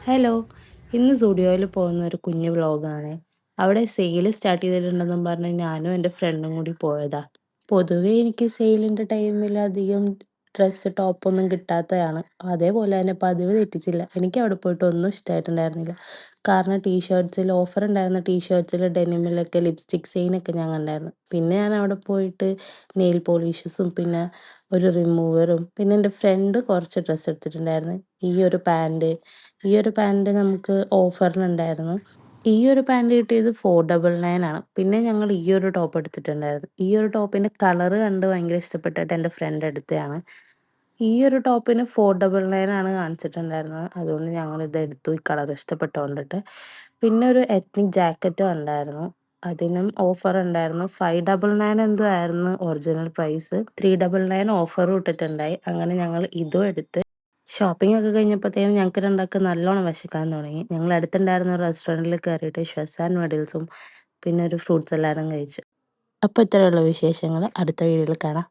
Hello! ഇന്ന് സുഡിയോയിൽ പോകുന്ന ഒരു കുഞ്ഞു വ്ലോഗാണ്. അവിടെ സെയില് സ്റ്റാർട്ട് ചെയ്തിട്ടുണ്ടെന്നും പറഞ്ഞ് ഞാനും എൻ്റെ ഫ്രണ്ടും കൂടി പോയതാ. പൊതുവേ എനിക്ക് സെയിലിൻ്റെ ടൈമിൽ അധികം ഡ്രസ്സ്, ടോപ്പൊന്നും കിട്ടാത്തതാണ്. അതേപോലെ തന്നെ പതിവ് തെറ്റിച്ചില്ല. എനിക്ക് അവിടെ പോയിട്ട് ഒന്നും ഇഷ്ടമായിട്ടുണ്ടായിരുന്നില്ല. കാരണം ടീഷർട്ട്സിൽ ഓഫർ ഉണ്ടായിരുന്ന ടീഷർട്ട്സിൽ ഡെനിമിലൊക്കെ ലിപ്സ്റ്റിക് ഷെയ്നൊക്കെ ഞാൻ കണ്ടായിരുന്നു. പിന്നെ ഞാൻ അവിടെ പോയിട്ട് നെയിൽ പോളിഷസും പിന്നെ ഒരു റിമൂവറും പിന്നെ എൻ്റെ ഫ്രണ്ട് കുറച്ച് ഡ്രസ്സ് എടുത്തിട്ടുണ്ടായിരുന്നു. ഈ ഒരു പാൻറ് നമുക്ക് ഓഫറിനുണ്ടായിരുന്നു. ഈ ഒരു പാൻറ് കിട്ടിയത് 499 ആണ്. പിന്നെ ഞങ്ങൾ ഈ ഒരു ടോപ്പ് എടുത്തിട്ടുണ്ടായിരുന്നു. ഈ ഒരു ടോപ്പിൻ്റെ കളറ് കണ്ട് ഭയങ്കര ഇഷ്ടപ്പെട്ടിട്ട് എൻ്റെ ഫ്രണ്ട് എടുത്തതാണ്. ഈ ഒരു ടോപ്പിന് 499 ആണ് കാണിച്ചിട്ടുണ്ടായിരുന്നത്. അതുകൊണ്ട് ഞങ്ങളിത് എടുത്തു ഈ കളർ ഇഷ്ടപ്പെട്ടോണ്ടിട്ട്. പിന്നെ ഒരു എത്നിക് ജാക്കറ്റും ഉണ്ടായിരുന്നു. അതിനും ഓഫർ ഉണ്ടായിരുന്നു. 599 എന്തോ ആയിരുന്നു ഒറിജിനൽ പ്രൈസ്. 399 ഓഫറും ഇട്ടിട്ടുണ്ടായി. അങ്ങനെ ഞങ്ങൾ ഇതും എടുത്ത് ഷോപ്പിംഗ് ഒക്കെ കഴിഞ്ഞപ്പോഴത്തേനും ഞങ്ങൾക്ക് രണ്ടാൾക്ക് നല്ലോണം വിശക്കാൻ തുടങ്ങി. ഞങ്ങൾ അടുത്തുണ്ടായിരുന്ന ഒരു റെസ്റ്റോറൻറ്റിൽ കയറിയിട്ട് ഷെസാൻ നൂഡിൽസും പിന്നെ ഒരു ഫ്രൂട്ട് സലാഡും കഴിച്ചു. അപ്പോൾ ഇത്രയുള്ള വിശേഷങ്ങൾ. അടുത്ത വീഡിയോയിൽ കാണാം.